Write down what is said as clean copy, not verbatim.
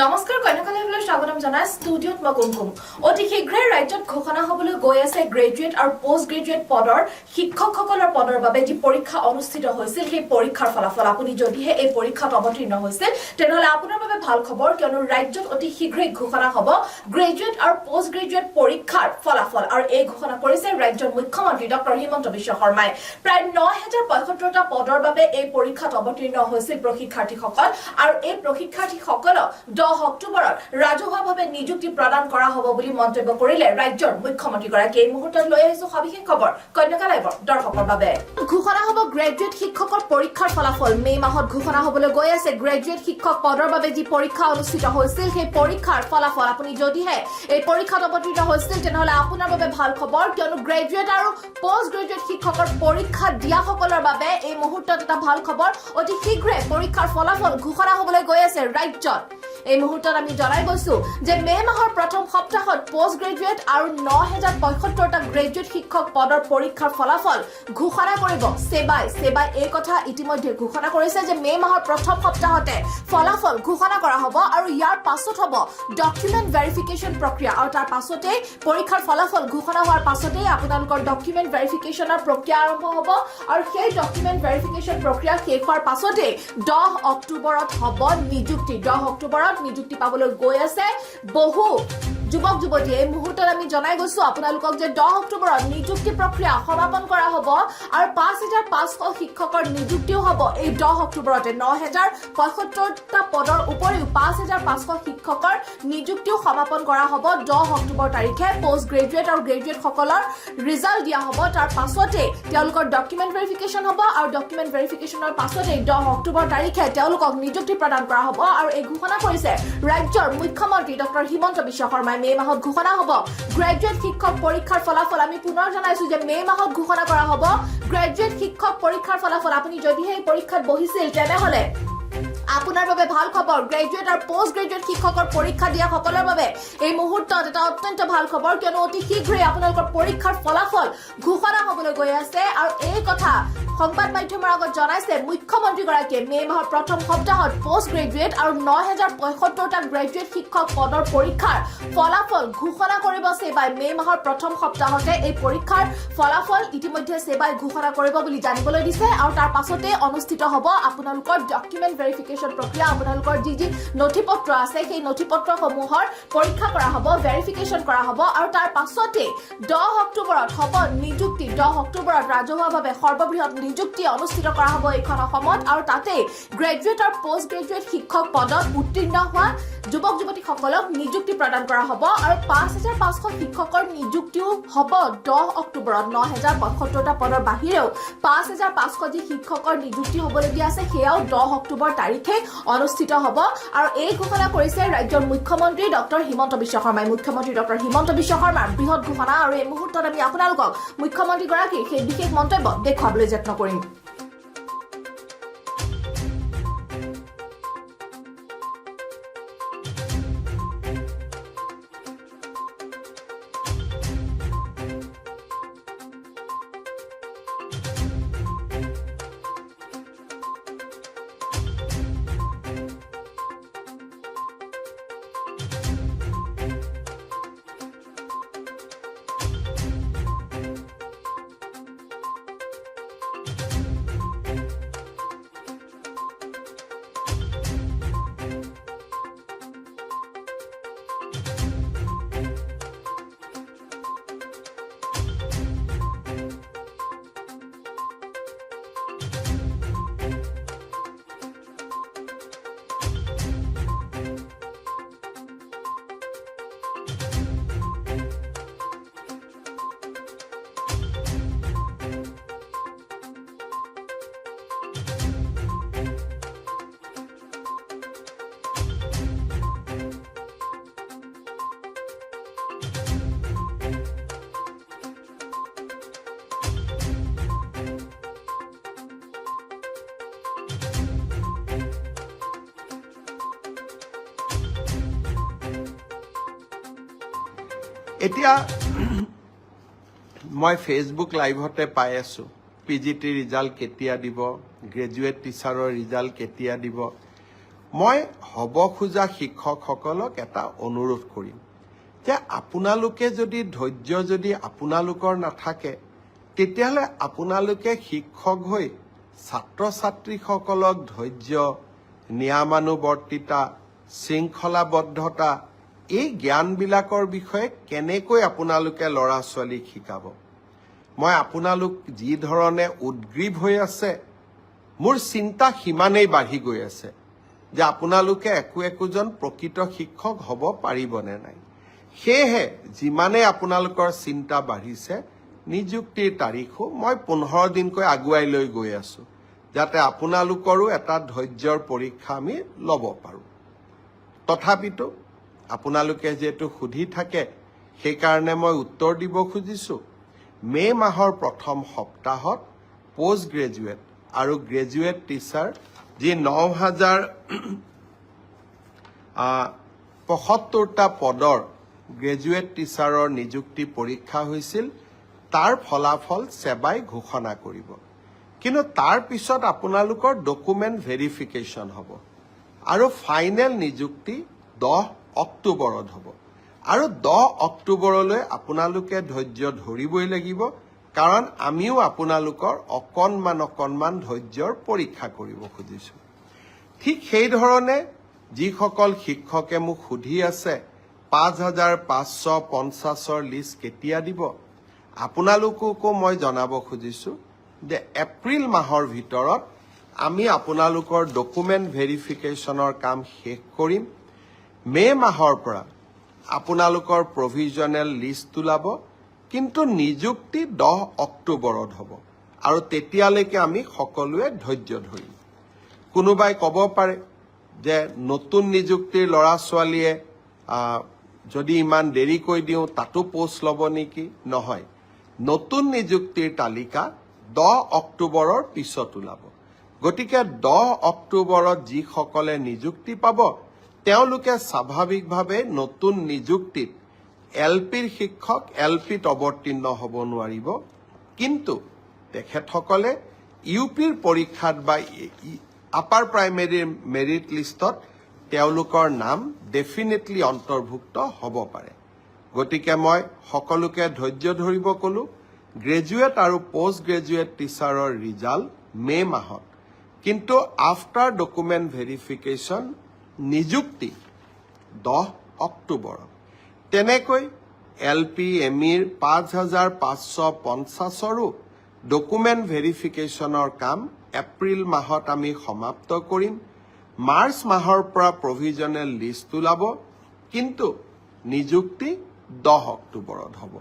নমস্কাৰ কন্যাকালৈ স্বাগতম জনাই ষ্টুডিঅ'ত মই কুমকুম অতি শীঘ্ৰে ৰাজ্যত ঘোষণা হ'বলৈ গৈ আছে গ্ৰেজুৱেট আৰু পোষ্ট গ্ৰেজুৱেট পদৰ শিক্ষকসকলৰ পদৰ বাবে যি পৰীক্ষা অনুষ্ঠিত হৈছিল সেই পৰীক্ষাৰ ফলাফল আপুনি যদিহে এই পৰীক্ষাত অৱতীৰ্ণ হৈছিল তেনেহলে আপোনাৰ বাবে ভাল খবৰ কিয়নো ৰাজ্যত অতি শীঘ্ৰে ঘোষণা হ'ব গ্ৰেজুৱেট আৰু পোষ্ট গ্ৰেজুৱেট পৰীক্ষাৰ ফলাফল আৰু এই ঘোষণা কৰিছে ৰাজ্যৰ মুখ্যমন্ত্ৰী ডক্টৰ হিমন্ত বিশ্ব শৰ্মাই প্ৰায় ৯০৭৫টা পদৰ বাবে এই পৰীক্ষাত অৱতীৰ্ণ হৈছিল প্ৰশিক্ষাৰ্থীসকল আৰু এই প্ৰশিক্ষাৰ্থীসকলক 10 অক্টোবৰত ৰাজহুৱাভাৱে নিযুক্তি প্ৰদান কৰা হ'ব বুলি মন্তব্য কৰিলে ৰাজ্যৰ মুখ্যমন্ত্ৰীগৰাকীয়ে এই মুহূৰ্তত লৈ আহিছো সবিশেষ খবৰ কন্যাকা লাইভৰ দৰ্শকৰ বাবে ঘোষণা হ'ব গ্ৰেজুৱেট শিক্ষকৰ পৰীক্ষাৰ ফলাফল মে মাহত ঘোষণা হ'বলৈ গৈ আছে গ্ৰেজুৱেট শিক্ষক পদৰ বাবে যি পৰীক্ষা অনুষ্ঠিত হৈছিল সেই পৰীক্ষাৰ ফলাফল আপুনি যদিহে এই পৰীক্ষাত অৱতীৰ্ণ হৈছিল তেনেহলে আপোনাৰ বাবে ভাল খবৰ কিয়নো গ্ৰেজুৱেট আৰু পোষ্ট গ্ৰেজুৱেট শিক্ষকৰ পৰীক্ষা দিয়াসকলৰ বাবে এই মুহূৰ্তত এটা ভাল খবৰ অতি শীঘ্ৰে পৰীক্ষাৰ ফলাফল ঘোষণা হ'বলৈ গৈ আছে ৰাজ্যত এই মুহূৰ্তত আমি জনাই গৈছো যে মে মাহৰ প্ৰথম সপ্তাহত পোষ্ট গ্ৰেজুৱেট আৰু ৯০৭৫টা গ্ৰেজুৱেট শিক্ষক পদৰ পৰীক্ষাৰ ফলাফল ঘোষণা কৰিব সেবাই এই কথা ইতিমধ্যে ঘোষণা কৰিছে যে মে মাহৰ প্ৰথম সপ্তাহতে ফলাফল ঘোষণা কৰা হ'ব আৰু ইয়াৰ পাছত হ'ব ডকুমেন্ট ভেৰিফিকেশন প্ৰক্ৰিয়া আৰু তাৰ পাছতে পৰীক্ষাৰ ফলাফল ঘোষণা হোৱাৰ পাছতে আপোনালোকৰ ডকুমেন্ট ভেৰিফিকেশনৰ প্ৰক্ৰিয়া আৰম্ভ হ'ব আৰু সেই ডকুমেন্ট ভেৰিফিকেশন প্ৰক্ৰিয়া শেষ হোৱাৰ পাছতে 10 অক্টোবৰত হ'ব নিযুক্তি 10 অক্টোবৰত নিযুক্তি পাবলৈ গৈ আছে বহু যুৱক যুৱতী এই মুহূৰ্তত আমি জনাই গৈছো আপোনালোকক যে 10 অক্টোবৰত নিযুক্তি প্ৰক্ৰিয়া সমাপন কৰা হ'ব আৰু ৫৫০০ শিক্ষকৰ নিযুক্তিও হ'ব এই 10 অক্টোবৰতে ৯০৭৫টা পদৰ উপৰিও ৫৫০০ শিক্ষকৰ নিযুক্তিও সমাপন কৰা হ'ব 10 অক্টোবৰ তাৰিখে পোষ্ট গ্ৰেজুৱেট আৰু গ্ৰেজুৱেট সকলৰ ৰিজাল্ট দিয়া হ'ব তাৰ পাছতে তেওঁলোকৰ ডকুমেন্ট ভেৰিফিকেশন হ'ব আৰু ডকুমেন্ট ভেৰিফিকেশনৰ পাছতে 10 অক্টোবৰ তাৰিখে তেওঁলোকক নিযুক্তি প্ৰদান কৰা হ'ব আৰু এই ঘোষণা কৰিছে ৰাজ্যৰ মুখ্যমন্ত্ৰী ডক্টৰ হিমন্ত বিশ্ব শৰ্মাই মে মাহত ঘোষণা হ'ব গ্ৰেজুৱেট শিক্ষক পৰীক্ষাৰ ফলাফল আমি পুনৰ জনাইছো যে মে মাহত ঘোষণা কৰা হ'ব গ্ৰেজুৱেট শিক্ষক পৰীক্ষাৰ ফলাফল আপুনি যদিহে এই পৰীক্ষাত বহিছিল তেনেহলে আপোনাৰ বাবে ভাল খবৰ গ্ৰেজুৱেট আৰু পোষ্ট গ্ৰেজুৱেট শিক্ষকৰ পৰীক্ষা দিয়া সকলৰ বাবে এই মুহূৰ্তত এটা অত্যন্ত ভাল খবৰ কিয়নো অতি শীঘ্ৰে আপোনালোকৰ পৰীক্ষাৰ ফলাফল ঘোষণা হ'বলৈ গৈ আছে আৰু এই কথা সংবাদ মাধ্যমৰ আগত জনাইছে মুখ্যমন্ত্ৰীগৰাকীয়ে মে মাহৰ প্ৰথম সপ্তাহত পোষ্ট গ্ৰেজুৱেট আৰু ৯০৭৫টা গ্ৰেজুৱেট শিক্ষক পদৰ পৰীক্ষাৰ ফলাফল ঘোষণা কৰিব সেবাই মে মাহৰ প্ৰথম সপ্তাহতে এই পৰীক্ষাৰ ফলাফল ইতিমধ্যে সেবাই ঘোষণা কৰিব বুলি জানিবলৈ দিছে আৰু তাৰ পাছতে অনুষ্ঠিত হ'ব আপোনালোকৰ ডকুমেন্ট ভেৰিফিকেশন প্ৰক্ৰিয়া আপোনালোকৰ যি নথিপত্ৰ আছে সেই নথিপত্ৰসমূহৰ পৰীক্ষা কৰা হ'ব ভেৰিফিকেশন কৰা হ'ব আৰু তাৰ পাছতে 10 অক্টোবৰত হ'ব নিযুক্তি 10 অক্টোবৰত ৰাজহুৱাভাৱে সৰ্ববৃহৎ নিযুক্তি অনুষ্ঠিত কৰা হ'ব এইখন অসমত আৰু তাতে গ্ৰেজুৱেট আৰু পোষ্ট গ্ৰেজুৱেট শিক্ষক পদত উত্তীৰ্ণ হোৱা যুৱক যুৱতীসকলক নিযুক্তি প্ৰদান কৰা হ'ব আৰু ৫৫০০ শিক্ষকৰ নিযুক্তিও হ'ব 10 অক্টোবৰত ৯০৭৫টা পদৰ বাহিৰেও ৫৫০০ যি শিক্ষকৰ নিযুক্তি হ'বলগীয়া আছে সেয়াও 10 অক্টোবৰ তাৰিখে অনুষ্ঠিত হ'ব আৰু এই ঘোষণা কৰিছে ৰাজ্যৰ মুখ্যমন্ত্ৰী ডক্টৰ হিমন্ত বিশ্ব শৰ্মাই মুখ্যমন্ত্ৰী ডক্টৰ হিমন্ত বিশ্ব শৰ্মাৰ বৃহৎ ঘোষণা আৰু এই মুহূৰ্তত আমি আপোনালোকক মুখ্যমন্ত্ৰীগৰাকীৰ সেই বিশেষ মন্তব্য দেখুৱাবলৈ যত্ন কৰিম এতিয়া মই ফেচবুক লাইভতে পাই আছো পিজিটি ৰিজাল্ট কেতিয়া দিব গ্ৰেজুৱেট টিচাৰৰ ৰিজাল্ট কেতিয়া দিব মই হ'ব খোজা শিক্ষকসকলক এটা অনুৰোধ কৰিম যে আপোনালোকে যদি ধৈৰ্য যদি আপোনালোকৰ নাথাকে তেতিয়াহ'লে আপোনালোকে শিক্ষক হৈ ছাত্ৰ ছাত্ৰীসকলক ধৈৰ্য নিয়মানুৱৰ্তিতা শৃংখলাবদ্ধতা এই জ্ঞানবিলাকৰ বিষয়ে কেনেকৈ আপোনালোকে ল'ৰা ছোৱালীক শিকাব মই আপোনালোক যি ধৰণে উদ্গ্ৰীৱ হৈ আছে মোৰ চিন্তা সিমানেই বাঢ়ি গৈ আছে যে আপোনালোকে একোজন প্ৰকৃত শিক্ষক হ'ব পাৰিবনে নাই সেয়েহে যিমানে আপোনালোকৰ চিন্তা বাঢ়িছে নিযুক্তিৰ তাৰিখো মই 15 দিনকৈ আগুৱাই লৈ গৈ আছো যাতে আপোনালোকৰো এটা ধৈৰ্যৰ পৰীক্ষা আমি ল'ব পাৰো তথাপিতো আপোনালোকে যেটো সুধি থাকে সেইকাৰণে মই উত্তৰ দিব খুজিছো মে মাহৰ প্ৰথম সপ্তাহত পোষ্ট গ্ৰেজুৱেট আৰু গ্ৰেজুৱেট টিচাৰ যি 9075টা পদৰ গ্ৰেজুৱেট টিচাৰৰ নিযুক্তি পৰীক্ষা হৈছিল তাৰ ফলাফল সেবাই ঘোষণা কৰিব কিন্তু তাৰ পিছত আপোনালোকৰ ডকুমেন্ট ভেৰিফিকেশ্যন হ'ব আৰু ফাইনেল নিযুক্তি 10 অক্টোবৰত হ'ব আৰু 10 অক্টোবৰলৈ আপোনালোকে ধৈৰ্য ধৰিবই লাগিব কাৰণ আমিও আপোনালোকৰ অকণমান ধৈৰ্যৰ পৰীক্ষা কৰিব খুজিছো ঠিক সেই ধৰণে যিসকল শিক্ষকে মোক সুধি আছে 5550ৰ লিষ্ট কেতিয়া দিব আপোনালোককো মই জনাব খুজিছো যে এপ্ৰিল মাহৰ ভিতৰত আমি আপোনালোকৰ ডকুমেন্ট ভেৰিফিকেশ্যনৰ কাম শেষ কৰিম মে মাহৰ পৰা আপোনালোকৰ প্ৰভিজনেল লিষ্ট ওলাব কিন্তু নিযুক্তি 10 অক্টোবৰত হ'ব আৰু তেতিয়ালৈকে আমি সকলোৱে ধৈৰ্য ধৰিম কোনোবাই ক'ব পাৰে যে নতুন নিযুক্তিৰ ল'ৰা ছোৱালীয়ে যদি ইমান দেৰিকৈ দিওঁ তাতো পোষ্ট ল'ব নেকি নহয় নতুন নিযুক্তিৰ তালিকা 10 অক্টোবৰৰ পিছত ওলাব গতিকে 10 অক্টোবৰত যিসকলে নিযুক্তি পাব তেওঁলোকে স্বাভাৱিকভাৱে নতুন নিযুক্তিত এলপিৰ শিক্ষক এলপিত অৱতীৰ্ণ হ'ব নোৱাৰিব কিন্তু তেখেতসকলে ইউপিৰ পৰীক্ষাত বা আপাৰ প্ৰাইমেৰীৰ মেৰিট লিষ্টত তেওঁলোকৰ নাম ডেফিনেটলি অন্তৰ্ভুক্ত হ'ব পাৰে গতিকে মই সকলোকে ধৈৰ্য ধৰিব কলো গ্ৰেজুৱেট আৰু পোষ্ট গ্ৰেজুৱেট টিচাৰৰ ৰিজাল্ট মে মাহত কিন্তু আফটাৰ ডকুমেন্ট ভেৰিফিকেশ্যন নিযুক্তি 10 অক্টোবৰত তেনেকৈ এলপি এমিৰ 5550ৰো ডকুমেন্ট ভেৰিফিকেশ্যনৰ কাম এপ্ৰিল মাহত আমি সমাপ্ত কৰিম মাৰ্চ মাহৰ পৰা প্ৰভিজনেল লিষ্ট ওলাব কিন্তু নিযুক্তি 10 অক্টোবৰত হ'ব